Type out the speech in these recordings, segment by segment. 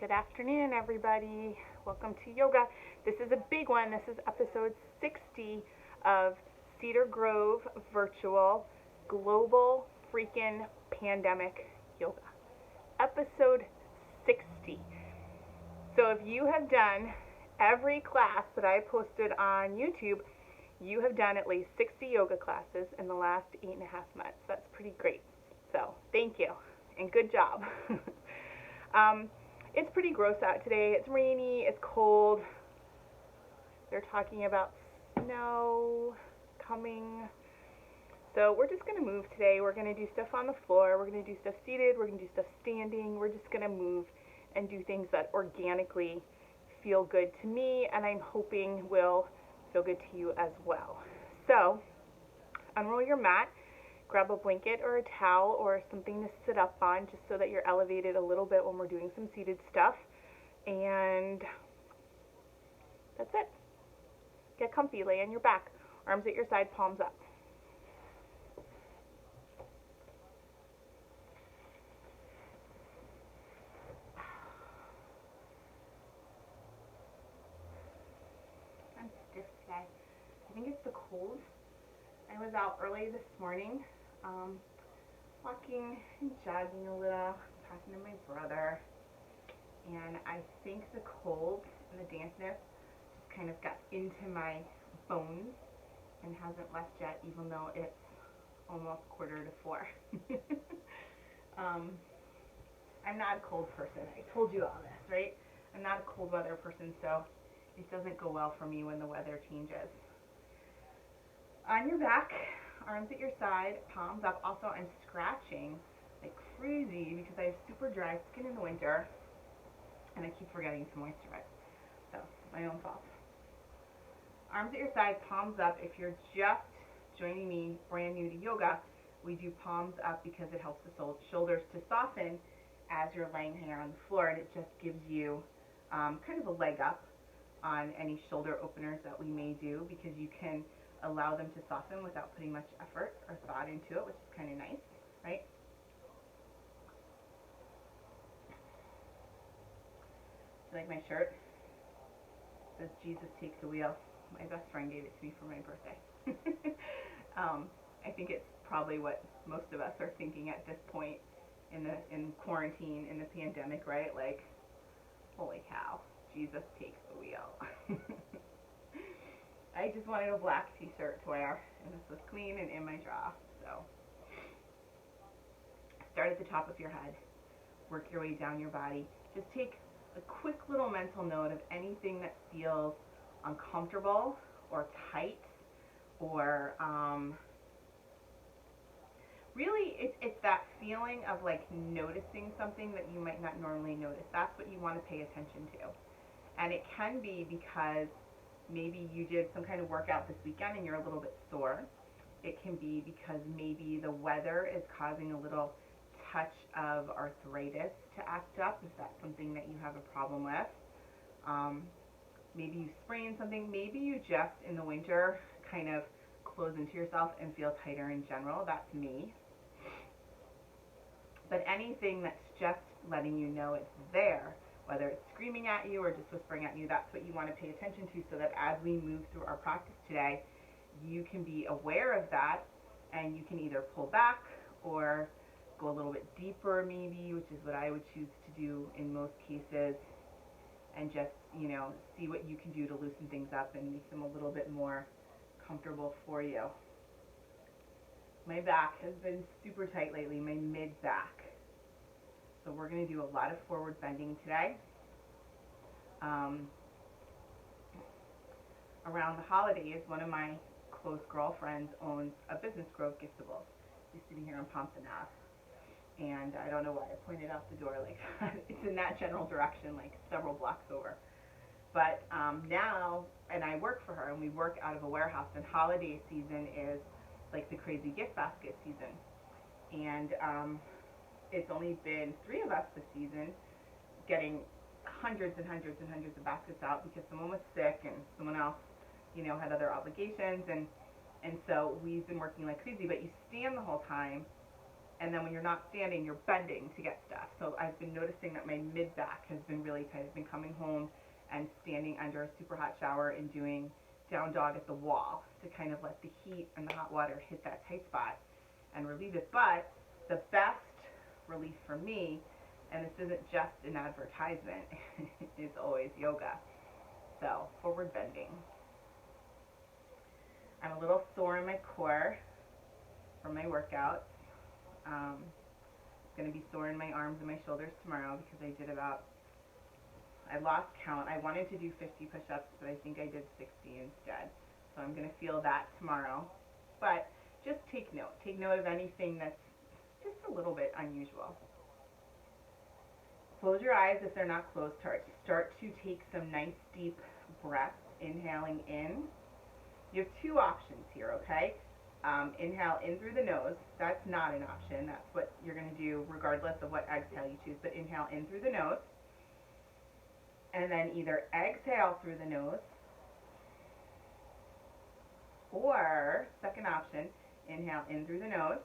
Good afternoon, everybody. Welcome to yoga. This is a big one. This is episode 60 of Cedar Grove Virtual Global Freakin Pandemic Yoga. Episode 60. So if you have done every class that I posted on YouTube, you have done at least 60 yoga classes in the last 8.5 months. That's pretty great. So thank you and good job. It's pretty gross out today. It's rainy, it's cold. They're talking about snow coming. So we're just going to move today. We're going to do stuff on the floor. We're going to do stuff seated. We're going to do stuff standing. We're just going to move and do things that organically feel good to me, and I'm hoping will feel good to you as well. So unroll your mat. Grab a blanket or a towel or something to sit up on just so that you're elevated a little bit when we're doing some seated stuff. And that's it. Get comfy, lay on your back, arms at your side, palms up. I'm stiff today. I think it's the cold. I was out early this morning, walking and jogging a little, talking to my brother, and I think the cold and the dampness just kind of got into my bones and hasn't left yet, even though it's almost 3:45. I'm not a cold person. I told you all this, right? I'm not a cold weather person, so it doesn't go well for me when the weather changes. On your back, arms at your side, palms up. Also, I'm scratching like crazy because I have super dry skin in the winter and I keep forgetting to moisturize. So, my own fault. Arms at your side, palms up. If you're just joining me, brand new to yoga, we do palms up because it helps the shoulders to soften as you're laying here on the floor, and it just gives you kind of a leg up on any shoulder openers that we may do, because you can allow them to soften without putting much effort or thought into it, which is kind of nice, right? You like my shirt? It says Jesus takes the wheel. My best friend gave it to me for my birthday. I think it's probably what most of us are thinking at this point in quarantine, in the pandemic, right? Like, holy cow, Jesus takes the wheel. I just wanted a black t-shirt to wear, and this was clean and in my drawer. So start at the top of your head, work your way down your body. Just take a quick little mental note of anything that feels uncomfortable or tight, or really it's that feeling of like noticing something that you might not normally notice. That's what you want to pay attention to. And it can be because maybe you did some kind of workout this weekend and you're a little bit sore. It can be because maybe the weather is causing a little touch of arthritis to act up, if that's something that you have a problem with. Maybe you sprained something. Maybe you just in the winter kind of close into yourself and feel tighter in general. That's me. But anything that's just letting you know it's there, whether it's screaming at you or just whispering at you, that's what you want to pay attention to, so that as we move through our practice today, you can be aware of that, and you can either pull back or go a little bit deeper maybe, which is what I would choose to do in most cases, and just, see what you can do to loosen things up and make them a little bit more comfortable for you. My back has been super tight lately, my mid-back. So we're going to do a lot of forward bending today. Around the holidays, one of my close girlfriends owns a Business Grove Giftables. She's sitting here on Pompton Ave. And I don't know why I pointed out the door like that. It's in that general direction, like several blocks over. But now, and I work for her, and we work out of a warehouse, and holiday season is like the crazy gift basket season. And it's only been 3 of us this season getting hundreds and hundreds and hundreds of baskets out, because someone was sick and someone else, had other obligations, and so we've been working like crazy. But you stand the whole time, And then when you're not standing, you're bending to get stuff. So I've been noticing that my mid-back has been really tight. I've been coming home and standing under a super hot shower and doing down dog at the wall to kind of let the heat and the hot water hit that tight spot and relieve it. But the best relief for me, and this isn't just an advertisement, is always yoga. So forward bending. I'm a little sore in my core from my workouts. Going to be sore in my arms and my shoulders tomorrow because I lost count. I wanted to do 50 push-ups, but I think I did 60 instead. So I'm going to feel that tomorrow. But just take note. Take note of anything that's just a little bit unusual. Close your eyes if they're not closed. Start to take some nice deep breaths, inhaling in. You have two options here, okay? Inhale in through the nose. That's not an option. That's what you're going to do regardless of what exhale you choose. But inhale in through the nose. And then either exhale through the nose, or second option, inhale in through the nose.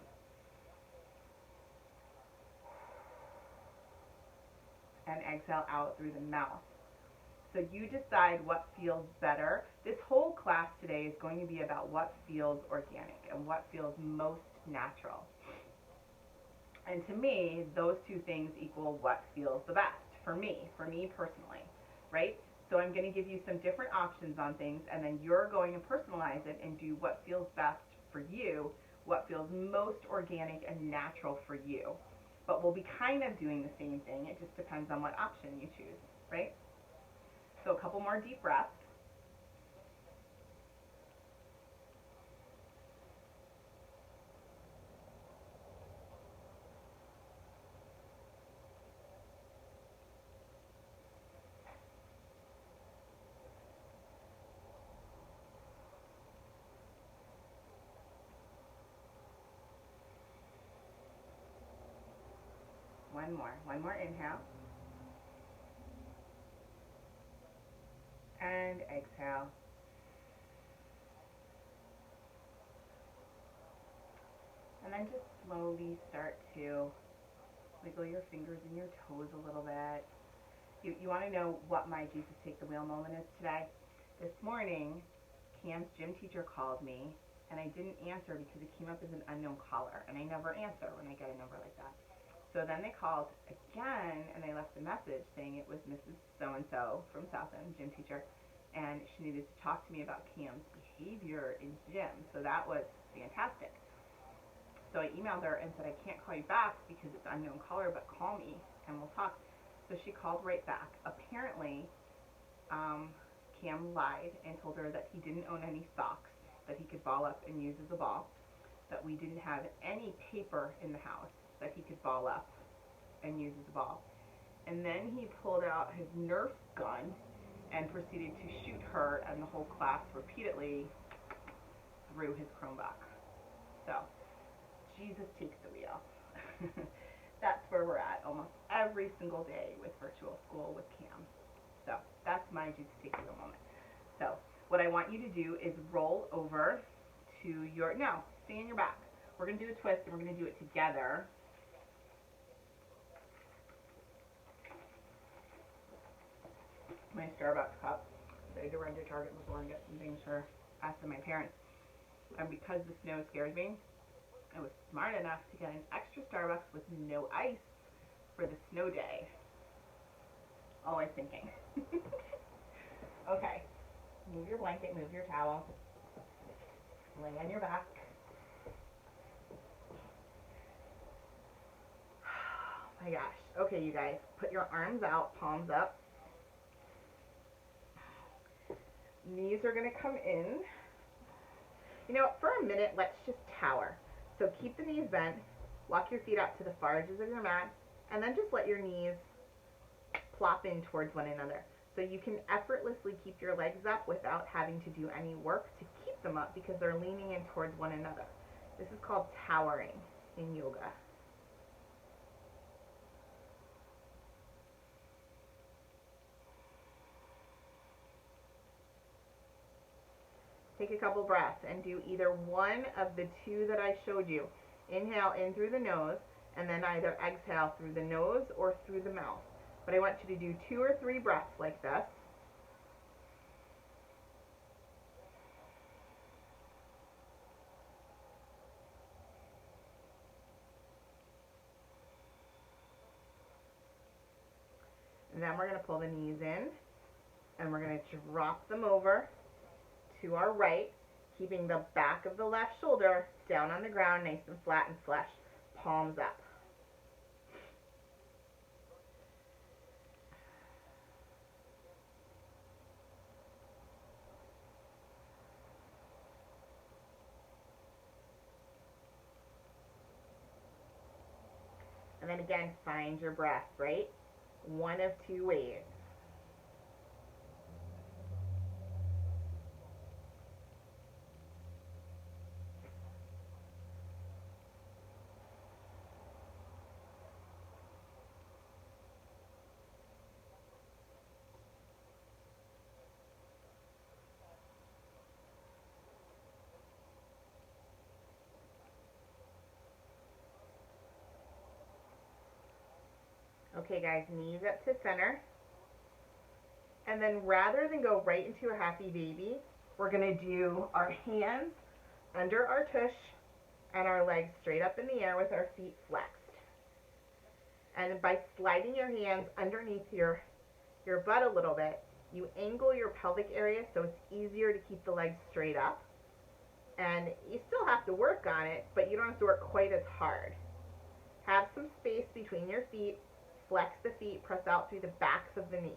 And exhale out through the mouth. So you decide what feels better. This whole class today is going to be about what feels organic and what feels most natural. And to me, those two things equal what feels the best for me personally, right? So I'm going to give you some different options on things, and then you're going to personalize it and do what feels best for you, what feels most organic and natural for you. But we'll be kind of doing the same thing. It just depends on what option you choose, right? So a couple more deep breaths. One more inhale. And exhale. And then just slowly start to wiggle your fingers and your toes a little bit. You want to know what my Jesus Take the Wheel moment is today? This morning, Cam's gym teacher called me, and I didn't answer because it came up as an unknown caller, and I never answer when I get a number like that. So then they called again, and they left a message saying it was Mrs. So-and-so from South End, gym teacher, and she needed to talk to me about Cam's behavior in gym. So that was fantastic. So I emailed her and said, I can't call you back because it's unknown caller, but call me and we'll talk. So she called right back. Apparently, Cam lied and told her that he didn't own any socks that he could ball up and use as a ball, that we didn't have any paper in the house that he could ball up and use as a ball. And then he pulled out his Nerf gun and proceeded to shoot her and the whole class repeatedly through his Chromebook. So, Jesus takes the wheel. That's where we're at almost every single day with virtual school with Cam. So, that's my Jesus Take the Wheel moment. So, what I want you to do is roll over to your, no, stay on your back. We're going to do a twist and we're going to do it together. My Starbucks cup. So I had to run to Target before and get some things for us and my parents. And because the snow scares me, I was smart enough to get an extra Starbucks with no ice for the snow day. Always thinking. Okay. Move your blanket, move your towel. Lay on your back. Oh my gosh. Okay, you guys. Put your arms out, palms up. Knees are going to come in. You know, for a minute, let's just tower. So keep the knees bent, walk your feet out to the far edges of your mat, and then just let your knees plop in towards one another. So you can effortlessly keep your legs up without having to do any work to keep them up because they're leaning in towards one another. This is called towering in yoga. Take a couple breaths and do either one of the two that I showed you. Inhale in through the nose, and then either exhale through the nose or through the mouth. But I want you to do 2 or 3 breaths like this. And then we're going to pull the knees in, and we're going to drop them over to our right, keeping the back of the left shoulder down on the ground, nice and flat and flush, palms up. And then again, find your breath, right? One of 2 ways. Okay guys, knees up to center. And then rather than go right into a happy baby, we're going to do our hands under our tush and our legs straight up in the air with our feet flexed. And by sliding your hands underneath your butt a little bit, you angle your pelvic area so it's easier to keep the legs straight up. And you still have to work on it, but you don't have to work quite as hard. Have some space between your feet, flex the feet, press out through the backs of the knees.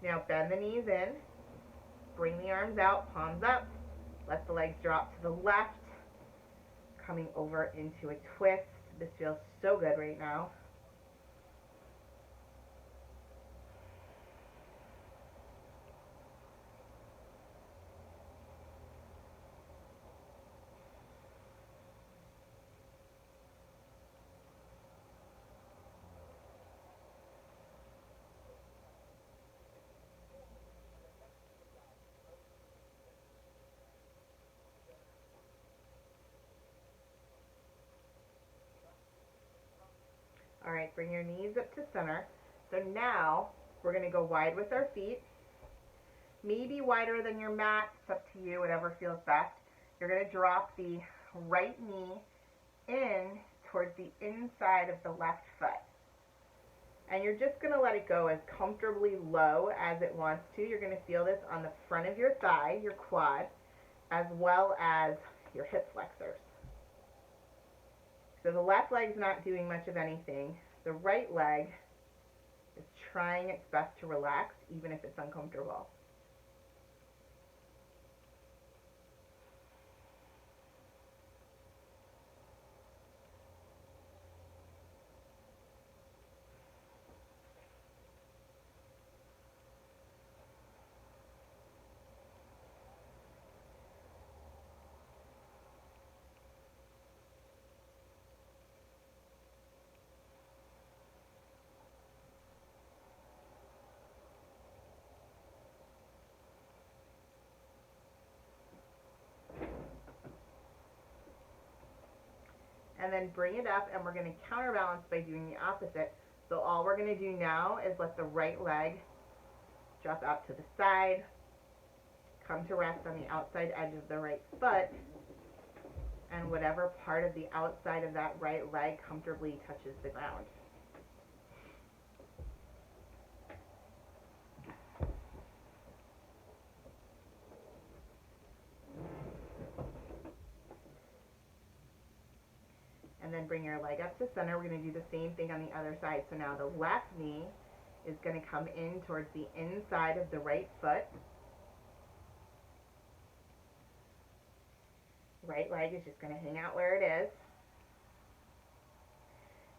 Now bend the knees in, bring the arms out, palms up, let the legs drop to the left, coming over into a twist. This feels so good right now. All right, bring your knees up to center. So now we're going to go wide with our feet. Maybe wider than your mat. It's up to you, whatever feels best. You're going to drop the right knee in towards the inside of the left foot. And you're just going to let it go as comfortably low as it wants to. You're going to feel this on the front of your thigh, your quad, as well as your hip flexors. So the left leg's not doing much of anything. The right leg is trying its best to relax, even if it's uncomfortable. And then bring it up, and we're going to counterbalance by doing the opposite. So all we're going to do now is let the right leg drop out to the side, come to rest on the outside edge of the right foot, and whatever part of the outside of that right leg comfortably touches the ground. And then bring your leg up to center. We're going to do the same thing on the other side. So now the left knee is going to come in towards the inside of the right foot. Right leg is just going to hang out where it is.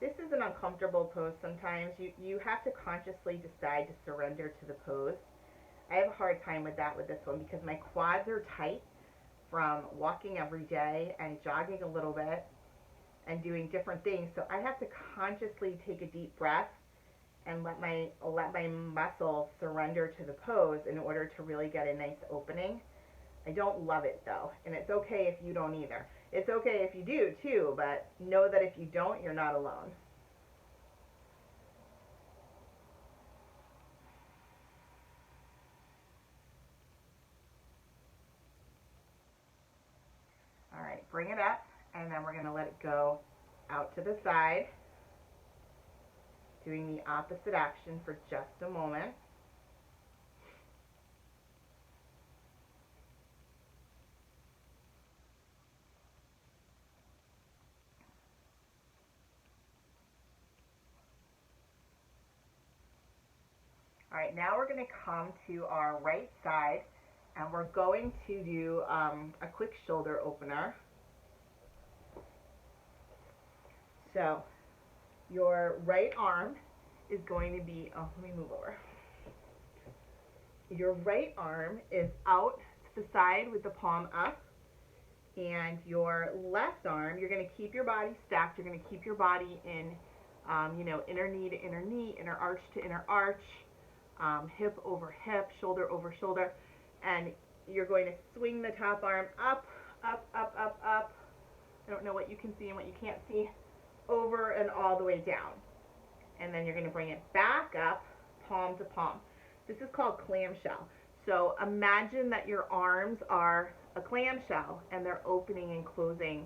This is an uncomfortable pose sometimes. You have to consciously decide to surrender to the pose. I have a hard time with that with this one because my quads are tight from walking every day and jogging a little bit and doing different things. So I have to consciously take a deep breath and let my muscle surrender to the pose in order to really get a nice opening. I don't love it though, and it's okay if you don't either. It's okay if you do too, but know that if you don't, you're not alone. All right, bring it up, and then we're going to let it go out to the side, doing the opposite action for just a moment. All right, now we're going to come to our right side, and we're going to do a quick shoulder opener. So your right arm is going to be, oh, let me move over. Your right arm is out to the side with the palm up, and your left arm, you're going to keep your body stacked. You're going to keep your body in, inner knee to inner knee, inner arch to inner arch, hip over hip, shoulder over shoulder, and you're going to swing the top arm up, up, up, up, up. I don't know what you can see and what you can't see. Over and all the way down. And then you're going to bring it back up, palm to palm. This is called clamshell. So imagine that your arms are a clamshell and they're opening and closing,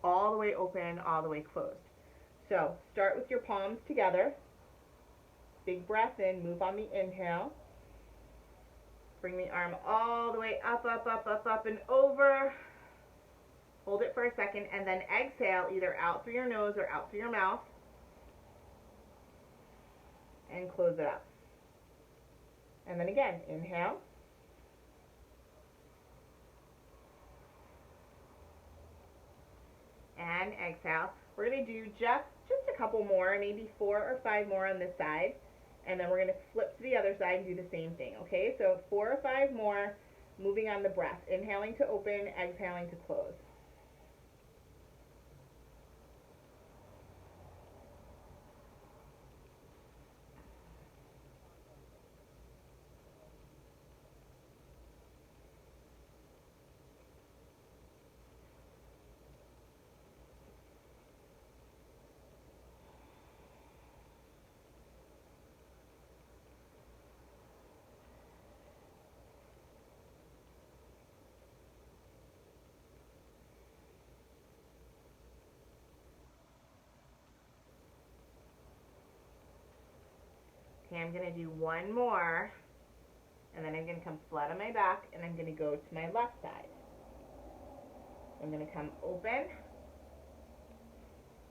all the way open, all the way closed. So start with your palms together. Big breath in, move on the inhale. Bring the arm all the way up, up, up, up, up, and over. Hold it for a second, and then exhale either out through your nose or out through your mouth. And close it up. And then again, inhale. And exhale. We're going to do just a couple more, maybe 4 or 5 more on this side. And then we're going to flip to the other side and do the same thing, okay? So 4 or 5 more, moving on the breath. Inhaling to open, exhaling to close. Okay, I'm going to do one more, and then I'm going to come flat on my back, and I'm going to go to my left side. I'm going to come open,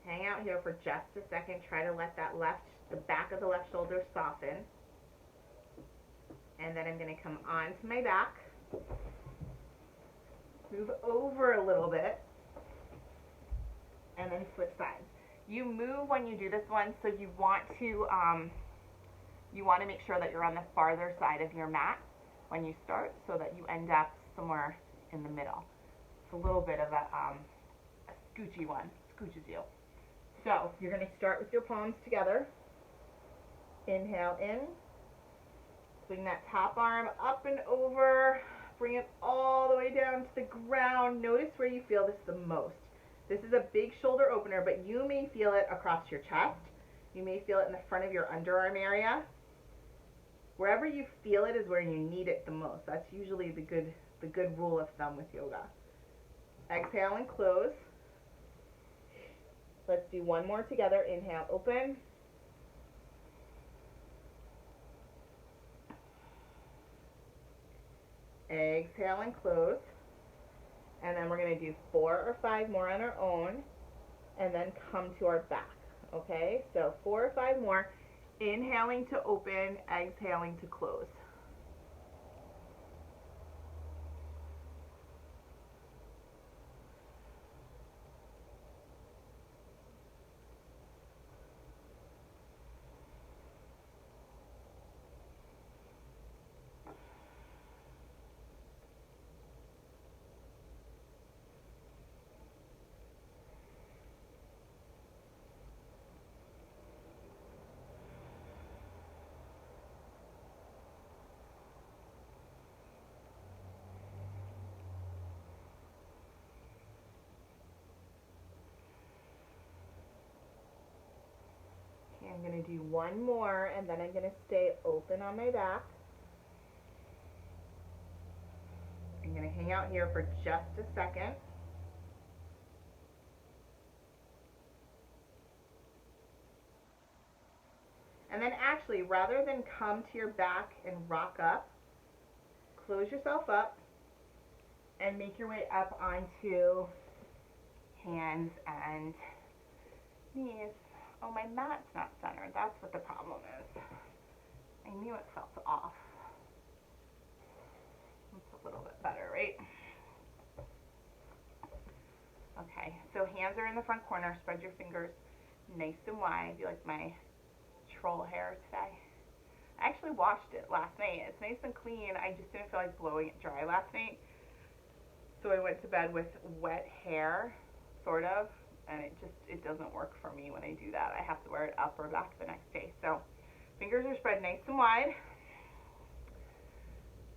hang out here for just a second, try to let the back of the left shoulder soften, and then I'm going to come onto my back, move over a little bit, and then switch sides. You move when you do this one, so you want to make sure that you're on the farther side of your mat when you start, so that you end up somewhere in the middle. It's a little bit of a scoochy one, scooches you. So you're going to start with your palms together. Inhale in, swing that top arm up and over, bring it all the way down to the ground. Notice where you feel this the most. This is a big shoulder opener, but you may feel it across your chest. You may feel it in the front of your underarm area. Wherever you feel it is where you need it the most. That's usually the good rule of thumb with yoga. Exhale and close. Let's do one more together. Inhale, open. Exhale and close. And then we're going to do 4 or 5 more on our own, and then come to our back. Okay, so 4 or 5 more. Inhaling to open, exhaling to close. one more, and then I'm going to stay open on my back. I'm going to hang out here for just a second. And then actually, rather than come to your back and rock up, close yourself up and make your way up onto hands and knees. Oh, my mat's not centered. That's what the problem is. I knew it felt off. It's a little bit better, right? Okay, so hands are in the front corner. Spread your fingers nice and wide. You like my troll hair today? I actually washed it last night. It's nice and clean. I just didn't feel like blowing it dry last night. So I went to bed with wet hair, sort of, and it doesn't work for me when I do that. I have to wear it up or back the next day. So fingers are spread nice and wide.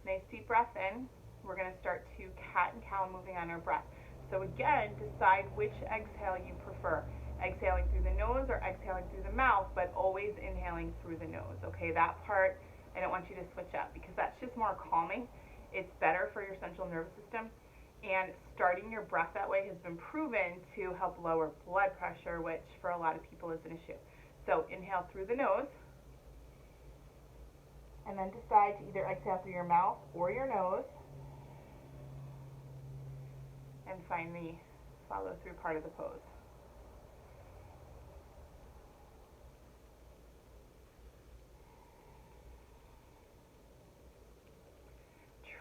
Nice deep breath in. We're going to start to cat and cow, moving on our breath. So again, decide which exhale you prefer. Exhaling through the nose or exhaling through the mouth, but always inhaling through the nose. Okay, that part I don't want you to switch up because that's just more calming. It's better for your central nervous system. And starting your breath that way has been proven to help lower blood pressure, which for a lot of people is an issue. So inhale through the nose, and then decide to either exhale through your mouth or your nose, and find the follow through part of the pose.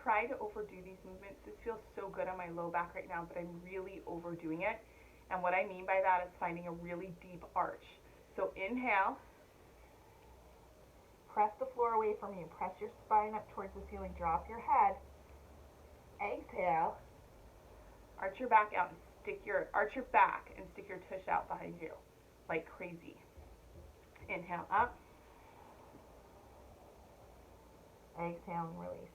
Try to overdo these movements. This feels so good on my low back right now, but I'm really overdoing it. And what I mean by that is finding a really deep arch. So inhale, press the floor away from you, press your spine up towards the ceiling, drop your head. Exhale, arch your back out and arch your back and stick your tush out behind you like crazy. Inhale up, exhale and release.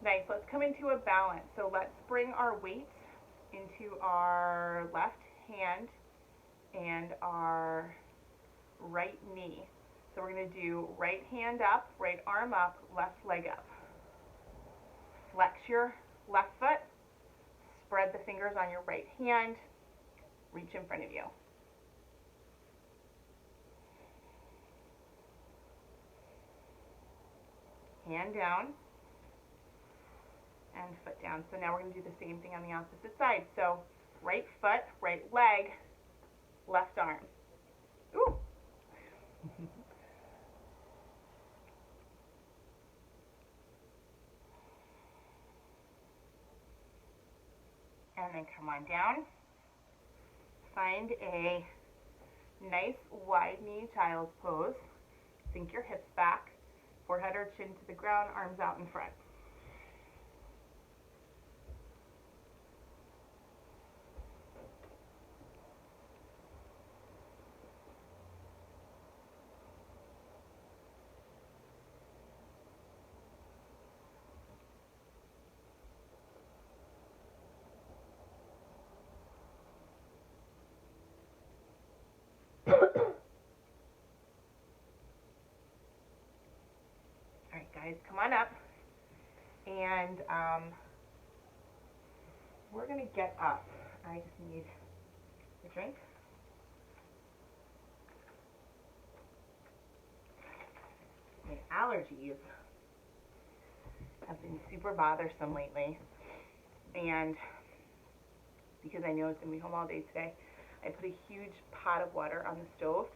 Nice. Let's come into a balance. So let's bring our weight into our left hand and our right knee. So we're going to do right hand up, right arm up, left leg up. Flex your left foot, spread the fingers on your right hand, reach in front of you. Hand down and foot down. So now we're going to do the same thing on the opposite side. So right foot, right leg, left arm. Ooh. And then come on down. Find a nice wide knee child's pose. Sink your hips back, forehead or chin to the ground, arms out in front. Alright guys, come on up, and we're going to get up. I just need a drink. My allergies have been super bothersome lately, and because I know it's going to be home all day today, I put a huge pot of water on the stove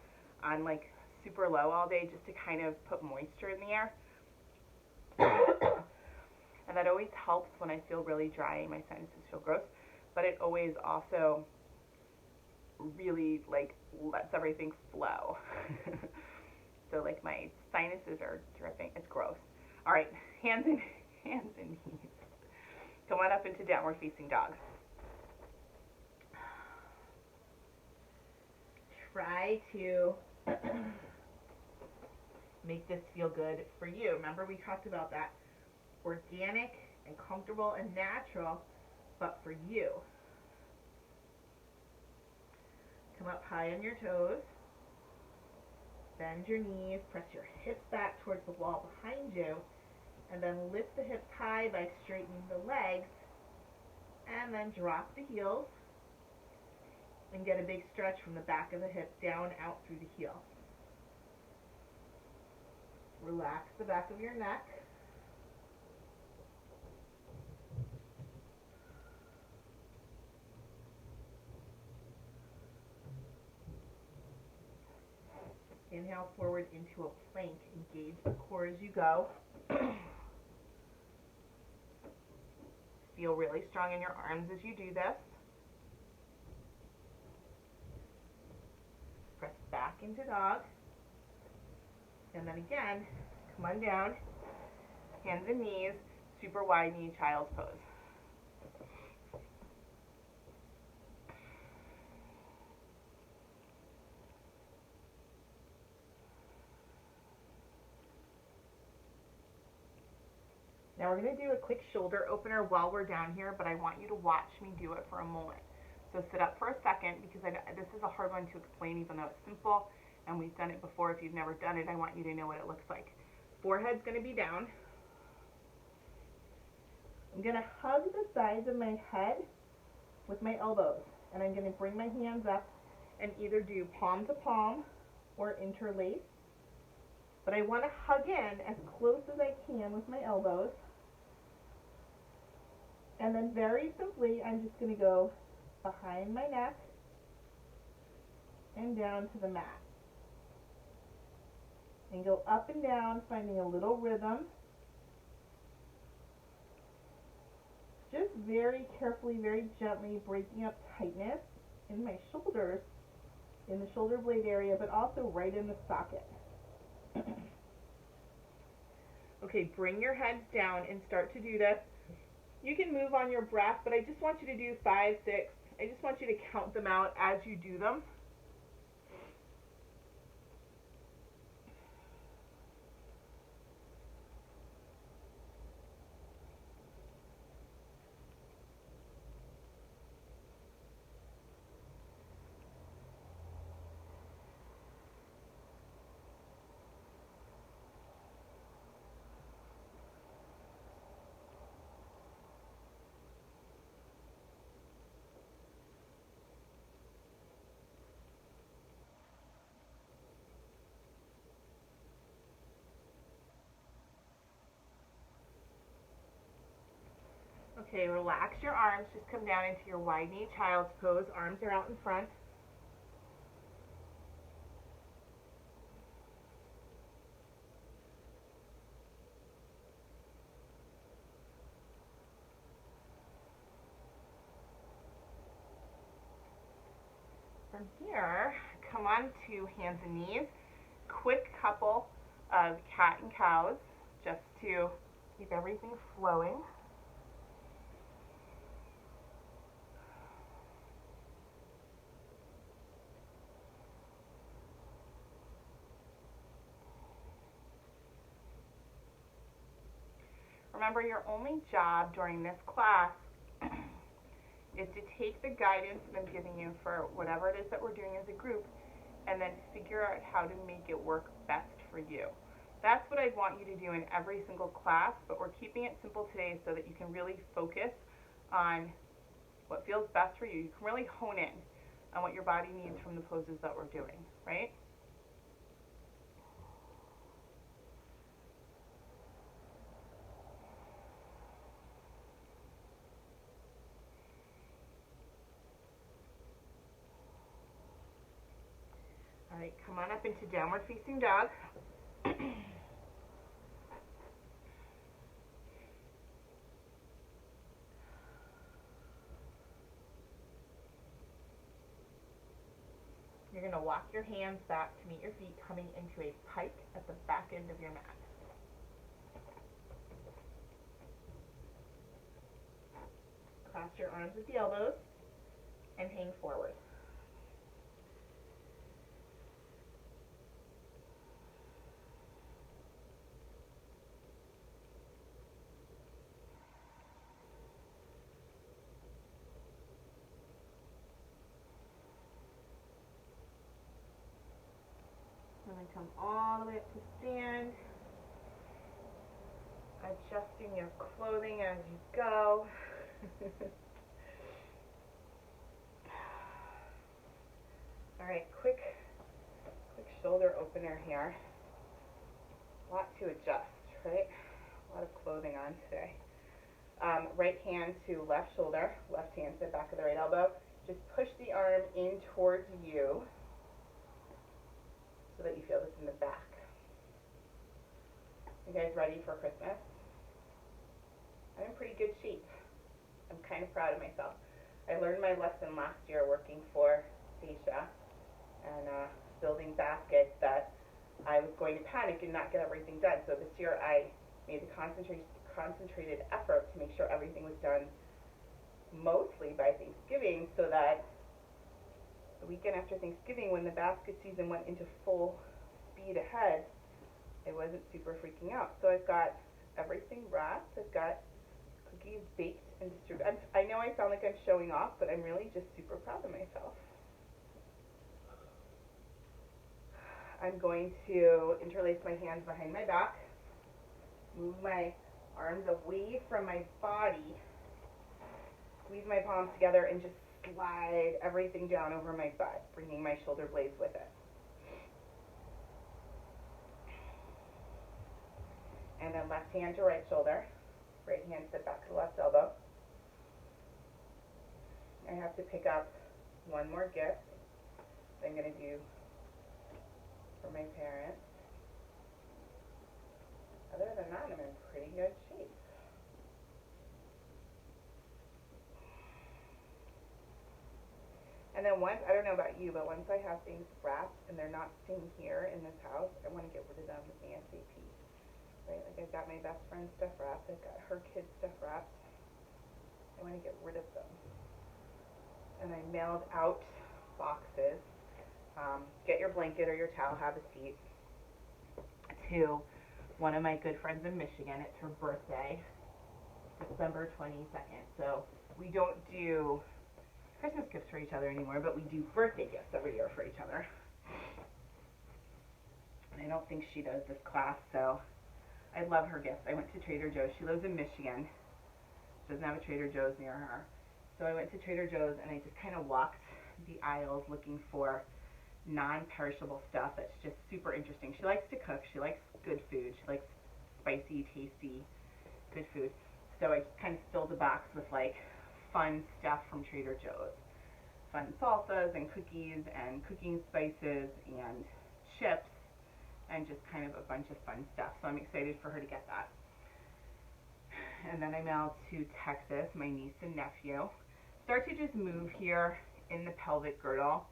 on like super low all day just to kind of put moisture in the air. And that always helps when I feel really dry and my sinuses feel gross, but it always also really like lets everything flow. So like my sinuses are dripping. It's gross. All right, hands and knees. Come on up into downward facing dog. Try to make this feel good for you. Remember we talked about that. Organic and comfortable and natural, but for you. Come up high on your toes. Bend your knees, press your hips back towards the wall behind you, and then lift the hips high by straightening the legs, and then drop the heels, and get a big stretch from the back of the hip down out through the heel. Relax the back of your neck. Inhale forward into a plank. Engage the core as you go. Feel really strong in your arms as you do this. Press back into dog. And then again, come on down. Hands and knees, super wide knee child's pose. Now we're going to do a quick shoulder opener while we're down here, but I want you to watch me do it for a moment. So sit up for a second, because this is a hard one to explain even though it's simple, and we've done it before. If you've never done it, I want you to know what it looks like. Forehead's going to be down. I'm going to hug the sides of my head with my elbows, and I'm going to bring my hands up and either do palm to palm or interlace. But I want to hug in as close as I can with my elbows. And then very simply, I'm just going to go behind my neck and down to the mat. And go up and down, finding a little rhythm. Just very carefully, very gently breaking up tightness in my shoulders, in the shoulder blade area, but also right in the socket. Okay, bring your heads down and start to do this. You can move on your breath, but I just want you to do 5, 6. I just want you to count them out as you do them. Okay, relax your arms. Just come down into your wide knee child's pose. Arms are out in front. From here, come on to hands and knees. Quick couple of cat and cows just to keep everything flowing. Remember, your only job during this class is to take the guidance that I'm giving you for whatever it is that we're doing as a group and then figure out how to make it work best for you. That's what I want you to do in every single class, but we're keeping it simple today so that you can really focus on what feels best for you. You can really hone in on what your body needs from the poses that we're doing, right? All right, come on up into downward facing dog. You're going to walk your hands back to meet your feet, coming into a pike at the back end of your mat. Cross your arms at the elbows and hang forward. come all the way up to stand. Adjusting your clothing as you go. All right, quick shoulder opener here. A lot to adjust, right? A lot of clothing on today. Right hand to left shoulder, left hand to the back of the right elbow. Just push the arm in towards you so that you feel this in the back. You guys ready for Christmas? I'm in pretty good shape. I'm kind of proud of myself. I learned my lesson last year working for Dacia and building baskets that I was going to panic and not get everything done. So this year I made the concentrated effort to make sure everything was done mostly by Thanksgiving, so that the weekend after Thanksgiving, when the basket season went into full speed ahead, I wasn't super freaking out. So I've got everything wrapped. I've got cookies baked and distributed. I know I sound like I'm showing off, but I'm really just super proud of myself. I'm going to interlace my hands behind my back, move my arms away from my body, squeeze my palms together, and just slide everything down over my butt, bringing my shoulder blades with it. And then left hand to right shoulder, right hand to the back of the left elbow. I have to pick up one more gift that I'm going to do for my parents. Other than that, I'm in pretty good shape. And then once, I don't know about you, but once I have things wrapped and they're not staying here in this house, I want to get rid of them ASAP. Right? Like I've got my best friend's stuff wrapped, I've got her kids' stuff wrapped. I want to get rid of them. And I mailed out boxes. Get your blanket or your towel, have a seat, to one of my good friends in Michigan. It's her birthday, December 22nd. So we don't do Christmas gifts for each other anymore, but we do birthday gifts every year for each other. And I don't think she does this class, so I love her gifts. I went to Trader Joe's. She lives in Michigan. She doesn't have a Trader Joe's near her. So I went to Trader Joe's and I just kind of walked the aisles looking for non-perishable stuff that's just super interesting. She likes to cook. She likes good food. She likes spicy, tasty, good food. So I just kind of filled the box with like fun stuff from Trader Joe's. Fun salsas and cookies and cooking spices and chips and just kind of a bunch of fun stuff. So I'm excited for her to get that. And then I mailed to Texas, my niece and nephew. Start to just move here in the pelvic girdle.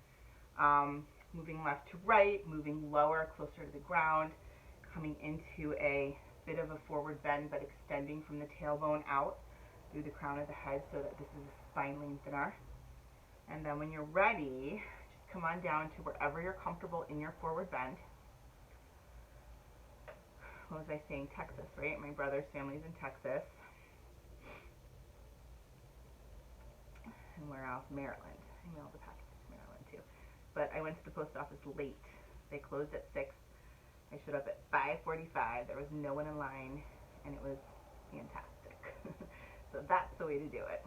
Moving left to right, moving lower, closer to the ground, coming into a bit of a forward bend, but extending from the tailbone out through the crown of the head so that this is a spine lengthener. And then when you're ready, just come on down to wherever you're comfortable in your forward bend. What was I saying? Texas, right? My brother's family's in Texas. And where else? Maryland. I mailed the package to Maryland too. But I went to the post office late. They closed at 6. I showed up at 5:45. There was no one in line, and it was fantastic. So that's the way to do it.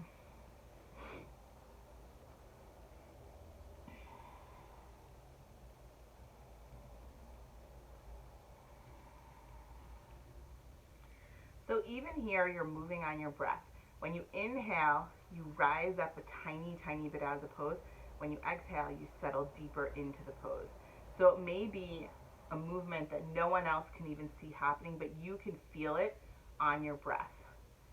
So even here, you're moving on your breath. When you inhale, you rise up a tiny, tiny bit out of the pose. When you exhale, you settle deeper into the pose. So it may be a movement that no one else can even see happening, but you can feel it on your breath.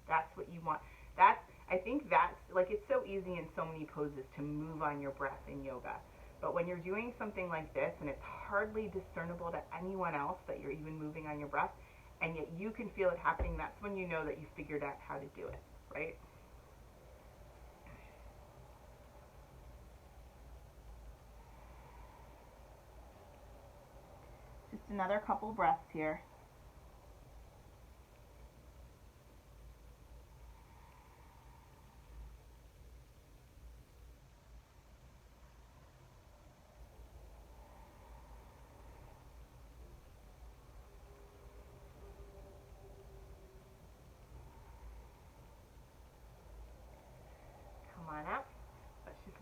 That's what you want. I think that's, like, it's so easy in so many poses to move on your breath in yoga. But when you're doing something like this, and it's hardly discernible to anyone else that you're even moving on your breath, and yet you can feel it happening, that's when you know that you figured out how to do it, right? Just another couple breaths here.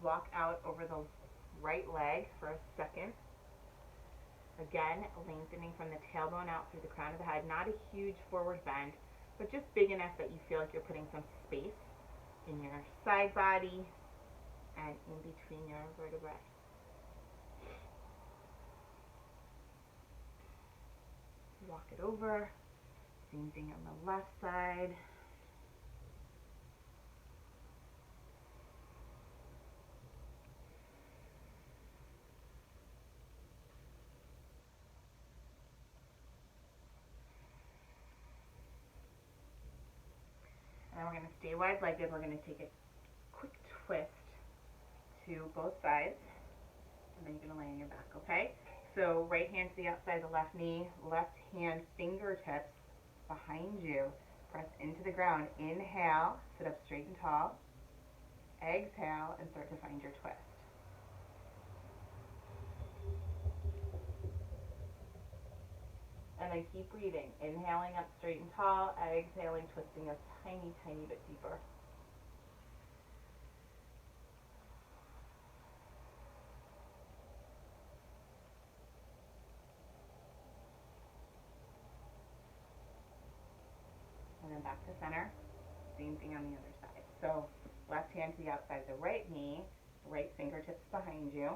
walk out over the right leg for a second. Again, lengthening from the tailbone out through the crown of the head. Not a huge forward bend, but just big enough that you feel like you're putting some space in your side body and in between your vertebrae. Walk it over. Same thing on the left side. And then we're going to stay wide-legged. We're going to take a quick twist to both sides. And then you're going to lay on your back, okay? So right hand to the outside of the left knee, left hand fingertips behind you. Press into the ground. Inhale, sit up straight and tall. Exhale, and start to find your twist. And then keep breathing. Inhaling up straight and tall, exhaling, twisting a tiny, tiny bit deeper. And then back to center. Same thing on the other side. So left hand to the outside of the right knee, right fingertips behind you.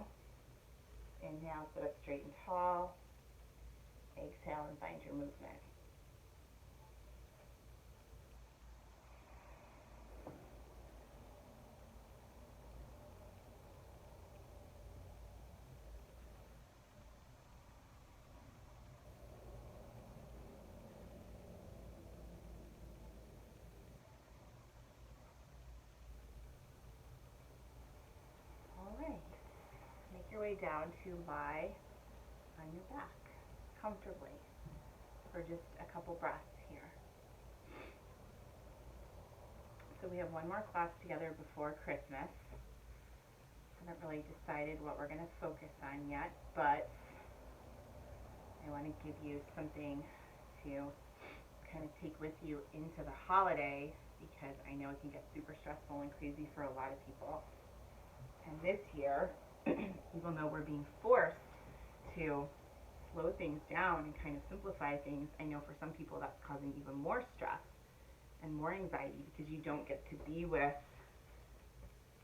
Inhale, sit up straight and tall. Exhale and find your movement. All right. Make your way down to lie on your back comfortably for just a couple breaths here. So we have one more class together before Christmas. Haven't really decided what we're going to focus on yet, but I want to give you something to kind of take with you into the holiday, because I know it can get super stressful and crazy for a lot of people. And this year, even though we're being forced to slow things down and kind of simplify things, I know for some people that's causing even more stress and more anxiety because you don't get to be with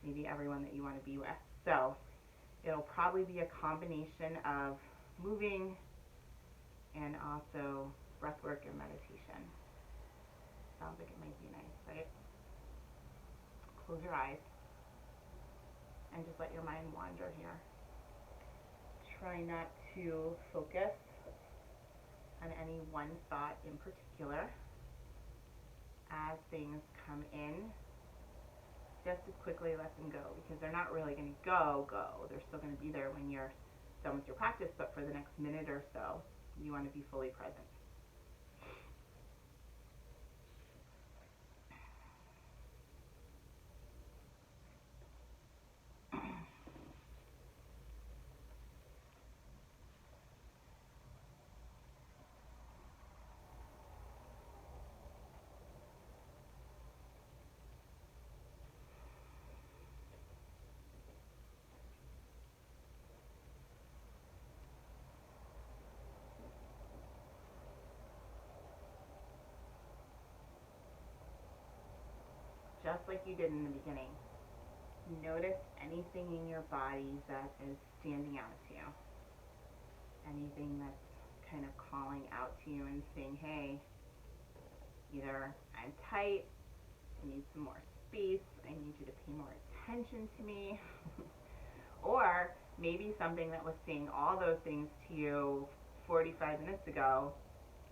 maybe everyone that you want to be with. So it'll probably be a combination of moving and also breath work and meditation. Sounds like it might be nice, right? Close your eyes and just let your mind wander here. Try not to focus on any one thought in particular. As things come in, just as quickly let them go, because they're not really going to go. They're still going to be there when you're done with your practice, but for the next minute or so, you want to be fully present. Just like you did in the beginning. Notice anything in your body that is standing out to you. Anything that's kind of calling out to you and saying, hey, either I'm tight, I need some more space, I need you to pay more attention to me, or maybe something that was saying all those things to you 45 minutes ago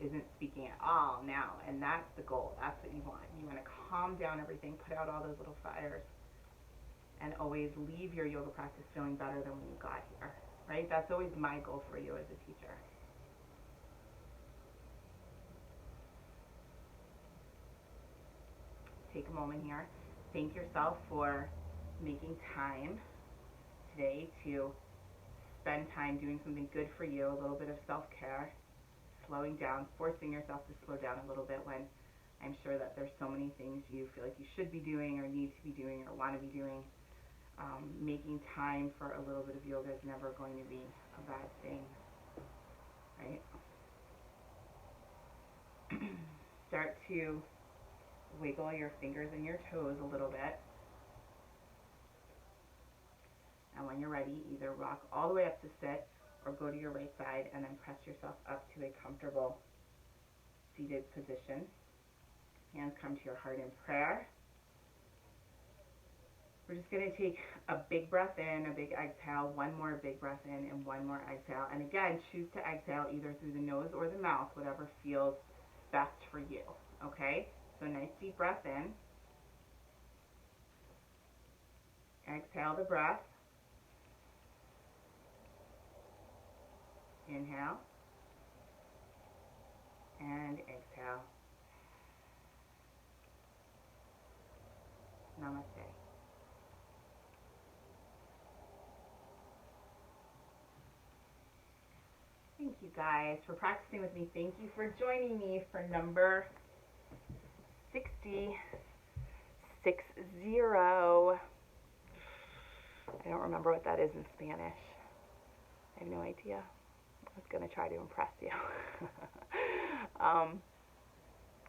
isn't speaking at all now, and that's the goal. That's what you want. You want to calm down everything, put out all those little fires, and always leave your yoga practice feeling better than when you got here, right? That's always my goal for you as a teacher. Take a moment here. Thank yourself for making time today to spend time doing something good for you, a little bit of self-care, slowing down, forcing yourself to slow down a little bit when I'm sure that there's so many things you feel like you should be doing or need to be doing or want to be doing. Making time for a little bit of yoga is never going to be a bad thing, right? Start to wiggle your fingers and your toes a little bit. And when you're ready, either rock all the way up to sit or go to your right side and then press yourself up to a comfortable seated position. Hands come to your heart in prayer. We're just going to take a big breath in, a big exhale, one more big breath in, and one more exhale. And again, choose to exhale either through the nose or the mouth, whatever feels best for you, okay? So nice deep breath in. Exhale the breath. Inhale. And exhale. Namaste. Thank you guys for practicing with me. Thank you for joining me for number 60. I don't remember what that is in Spanish. I have no idea. I was going to try to impress you.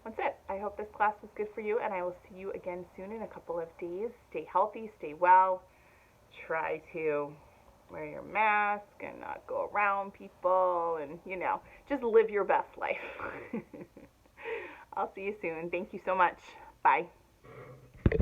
That's it. I hope this class was good for you, and I will see you again soon in a couple of days. Stay healthy, stay well. Try to wear your mask and not go around people, and, just live your best life. I'll see you soon. Thank you so much. Bye.